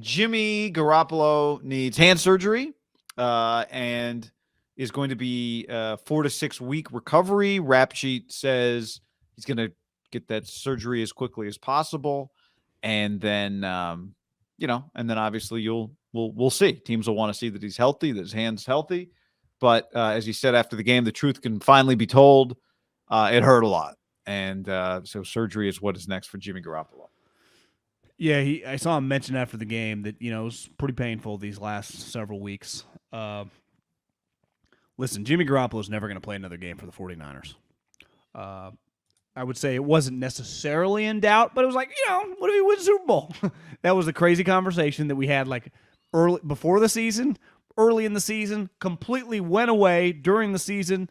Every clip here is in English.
Jimmy Garoppolo needs hand surgery and is going to be 4 to 6 week recovery. Rap sheet says he's going to get that surgery as quickly as possible, and then and then obviously we'll see. Teams will want to see that he's healthy, that his hand's healthy. But as he said after the game, the truth can finally be told. It hurt a lot, and so surgery is what is next for Jimmy Garoppolo. Yeah, I saw him mention after the game that, it was pretty painful these last several weeks. Listen, Jimmy Garoppolo is never going to play another game for the 49ers. I would say it wasn't necessarily in doubt, but it was like, what if he wins the Super Bowl? That was the crazy conversation that we had like early before the season, early in the season, completely went away during the season,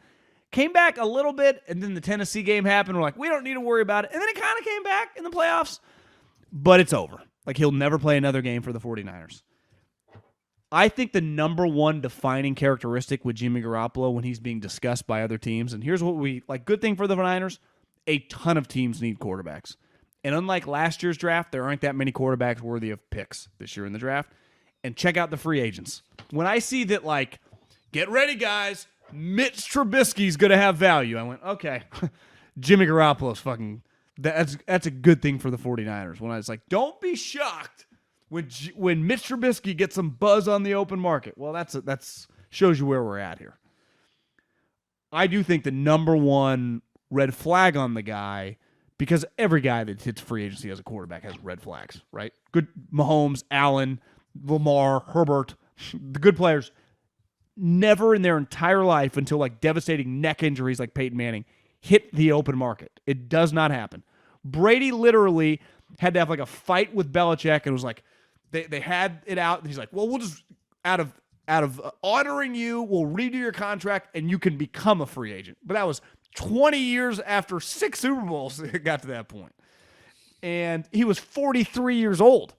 came back a little bit, and then the Tennessee game happened. We're like, we don't need to worry about it. And then it kind of came back in the playoffs. But it's over. Like, he'll never play another game for the 49ers. I think the number one defining characteristic with Jimmy Garoppolo when he's being discussed by other teams, and here's what good thing for the Niners, a ton of teams need quarterbacks. And unlike last year's draft, there aren't that many quarterbacks worthy of picks this year in the draft. And check out the free agents. When I see that, get ready, guys, Mitch Trubisky's going to have value, I went, okay, Jimmy Garoppolo's fucking... That's a good thing for the 49ers. When I was like, don't be shocked when Mitch Trubisky gets some buzz on the open market. Well, that's shows you where we're at here. I do think the number one red flag on the guy, because every guy that hits free agency as a quarterback has red flags, right? Good Mahomes, Allen, Lamar, Herbert, the good players, never in their entire life until devastating neck injuries like Peyton Manning hit the open market. It does not happen. Brady literally had to have a fight with Belichick, and it was like they had it out, and he's like, well, we'll just out of honoring you, we'll redo your contract, and you can become a free agent. But that was 20 years after 6 Super Bowls it got to that point. And he was 43 years old.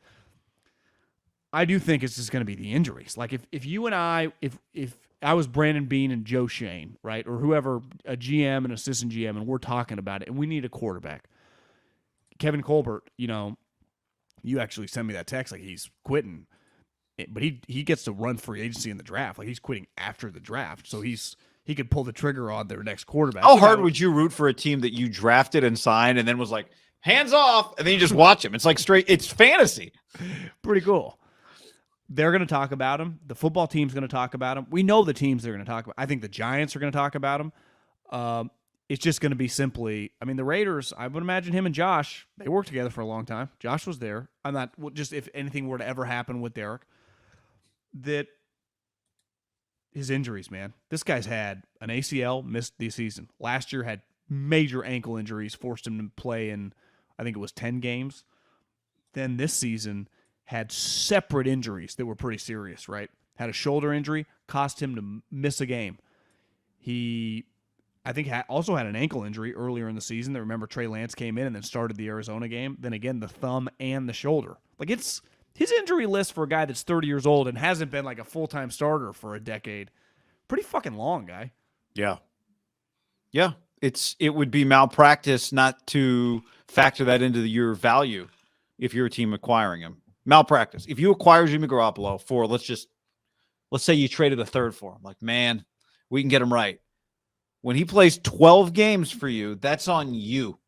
I do think it's just going to be the injuries. If you and I, if I was Brandon Beane and Joe Shane, right, or whoever, a GM and assistant GM, and we're talking about it, and we need a quarterback. Kevin Colbert, you actually sent me that text he's quitting, but he gets to run free agency in the draft. He's quitting after the draft, so he could pull the trigger on their next quarterback. How hard would you root for a team that you drafted and signed and then was like, hands off, and then you just watch him? It's it's fantasy. Pretty cool. They're going to talk about him. The football team's going to talk about him. We know the teams they're going to talk about. I think the Giants are going to talk about him. It's just going to be simply, the Raiders, I would imagine him and Josh, they worked together for a long time. Josh was there. I'm not, just if anything were to ever happen with Derek, that his injuries, man. This guy's had an ACL, missed the season. Last year had major ankle injuries, forced him to play in, I think it was 10 games. Then this season had separate injuries that were pretty serious, right? Had a shoulder injury, cost him to miss a game. He, I think, also had an ankle injury earlier in the season. I remember Trey Lance came in and then started the Arizona game. Then again, the thumb and the shoulder. It's his injury list for a guy that's 30 years old and hasn't been a full-time starter for a decade. Pretty fucking long, guy. Yeah. Yeah. It would be malpractice not to factor that into your value if you're a team acquiring him. Malpractice. If you acquire Jimmy Garoppolo for, let's say you traded a third for him, man, we can get him right. When he plays 12 games for you, that's on you.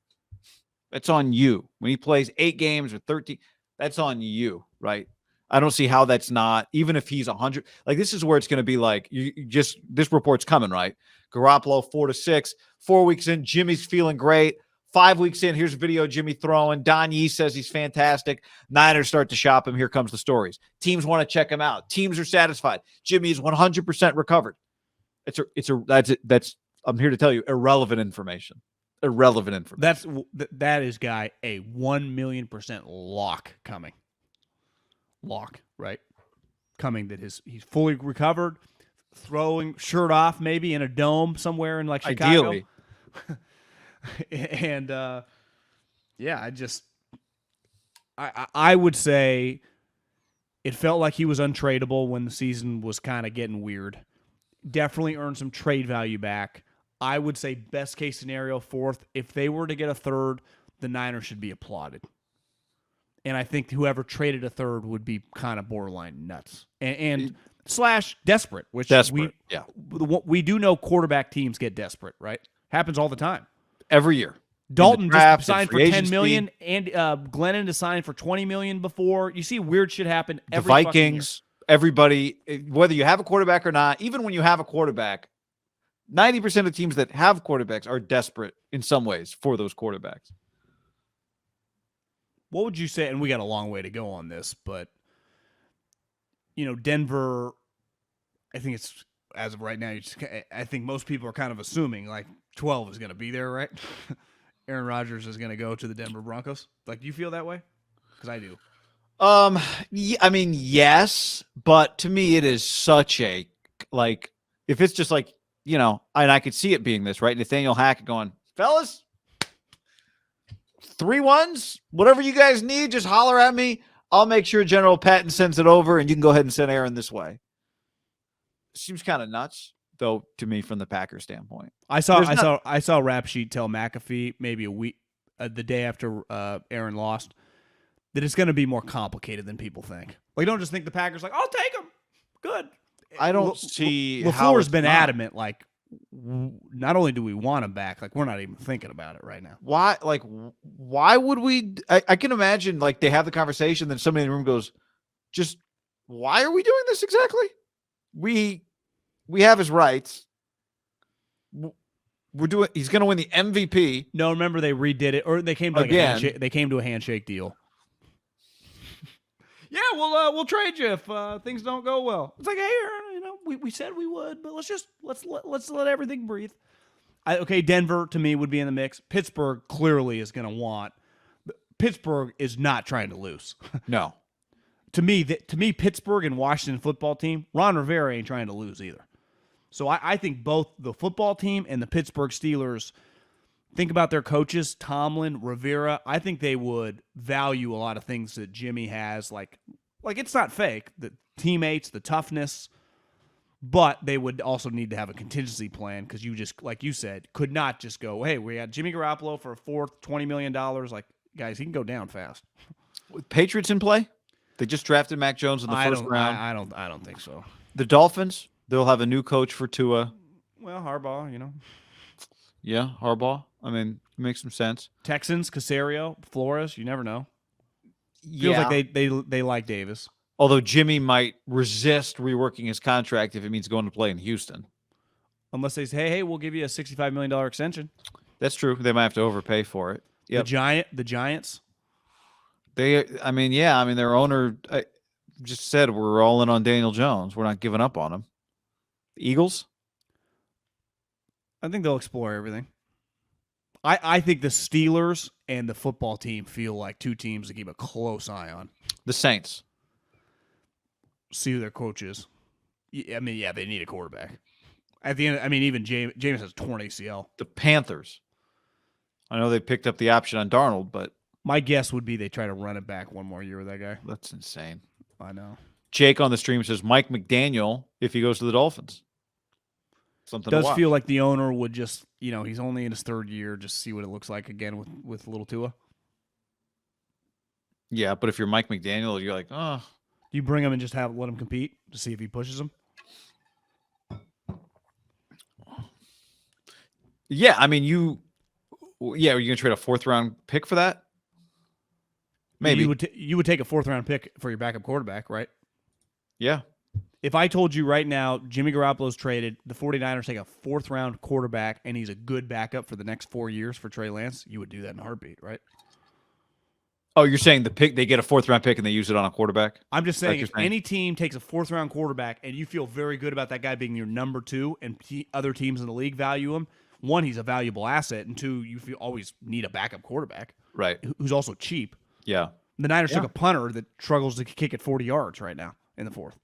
That's on you. When he plays 8 games or 13, that's on you, right? I don't see how that's not, even if he's 100. This is where it's going to be this report's coming, right? Garoppolo 4 to 6, 4 weeks in, Jimmy's feeling great. 5 weeks in, here's a video of Jimmy throwing. Don Yee says he's fantastic. Niners start to shop him. Here comes the stories. Teams want to check him out. Teams are satisfied. Jimmy is 100% recovered. That's I'm here to tell you, irrelevant information. Irrelevant information. That is, guy, a 1,000,000% lock coming. Lock, right? Coming that he's fully recovered, throwing shirt off maybe in a dome somewhere in Chicago. Ideally. And I would say it felt like he was untradeable when the season was kind of getting weird. Definitely earned some trade value back. I would say best case scenario, 4th. If they were to get a 3rd, the Niners should be applauded. And I think whoever traded a third would be kind of borderline nuts and slash desperate, which we do know quarterback teams get desperate, right? Happens all the time. Every year. Dalton just signed for $10 million, and Glennon to sign for $20 million before. You see weird shit happen every the Vikings, everybody, whether you have a quarterback or not, even when you have a quarterback, 90% of teams that have quarterbacks are desperate in some ways for those quarterbacks. What would you say? And we got a long way to go on this, but Denver, I think it's as of right now. I think most people are kind of assuming like 12 is going to be there, right? Aaron Rodgers is going to go to the Denver Broncos. Like, do you feel that way? Because I do. Yeah, I mean, yes, but to me, it is such a like if it's just like and I could see it being this, right? Nathaniel Hackett going, fellas. 3 1s, whatever you guys need, just holler at me. I'll make sure General Patton sends it over, and you can go ahead and send Aaron this way. Seems kind of nuts, though, to me from the Packers standpoint. I saw Rap Sheet tell McAfee maybe a week, the day after Aaron lost, that it's going to be more complicated than people think. Like, don't just think the Packers like, I'll take him. Good. I don't see. LaFleur's been adamant, like. Not only do we want him back, like we're not even thinking about it right now. Why? Like, why would we? I can imagine like they have the conversation, then somebody in the room goes, "Just why are we doing this exactly? We have his rights. We're doing. He's going to win the MVP. No, remember they redid it, or they came to they came to a handshake deal. Yeah, we'll trade you if things don't go well. It's like, hey, we said we would, but let's let everything breathe. Okay, Denver to me would be in the mix. Pittsburgh clearly is going to want. Pittsburgh is not trying to lose. No. To me, Pittsburgh and Washington football team, Ron Rivera ain't trying to lose either. So I think both the football team and the Pittsburgh Steelers. Think about their coaches, Tomlin, Rivera. I think they would value a lot of things that Jimmy has, like it's not fake, the teammates, the toughness, but they would also need to have a contingency plan because you just, like you said, could not just go, hey, we got Jimmy Garoppolo for a fourth, $20 million. Like, guys, he can go down fast. With Patriots in play? They just drafted Mac Jones in the first round. I don't think so. The Dolphins, they'll have a new coach for Tua. Well, Harbaugh, Yeah, Harbaugh. I mean, it makes some sense. Texans, Caserio, Flores, you never know. Feels like they like Davis. Although Jimmy might resist reworking his contract if it means going to play in Houston. Unless they say, hey, we'll give you a $65 million extension. That's true. They might have to overpay for it. Yep. The Giants. Their owner just said we're all in on Daniel Jones. We're not giving up on him. The Eagles? I think they'll explore everything. I think the Steelers and the football team feel like two teams to keep a close eye on. The Saints. See who their coach is. I mean, yeah, they need a quarterback. At the end, I mean, even James has torn ACL. The Panthers. I know they picked up the option on Darnold, but my guess would be they try to run it back one more year with that guy. That's insane. I know. Jake on the stream says Mike McDaniel if he goes to the Dolphins. Something does feel like the owner would just, he's only in his third year, just see what it looks like again with little Tua. Yeah, but if you're Mike McDaniel, you're like, oh. You bring him and just let him compete to see if he pushes him? Yeah, I mean, are you going to trade a 4th round pick for that? Maybe. You would take a 4th round pick for your backup quarterback, right? Yeah. If I told you right now Jimmy Garoppolo's traded, the 49ers take a 4th round quarterback, and he's a good backup for the next 4 years for Trey Lance, you would do that in a heartbeat, right? Oh, you're saying they get a 4th round pick and they use it on a quarterback? I'm just saying if any team takes a 4th round quarterback and you feel very good about that guy being your number 2 and other teams in the league value him, 1, he's a valuable asset, and 2, you always need a backup quarterback. Right. Who's also cheap. Yeah. The Niners took a punter that struggles to kick it 40 yards right now in the 4th.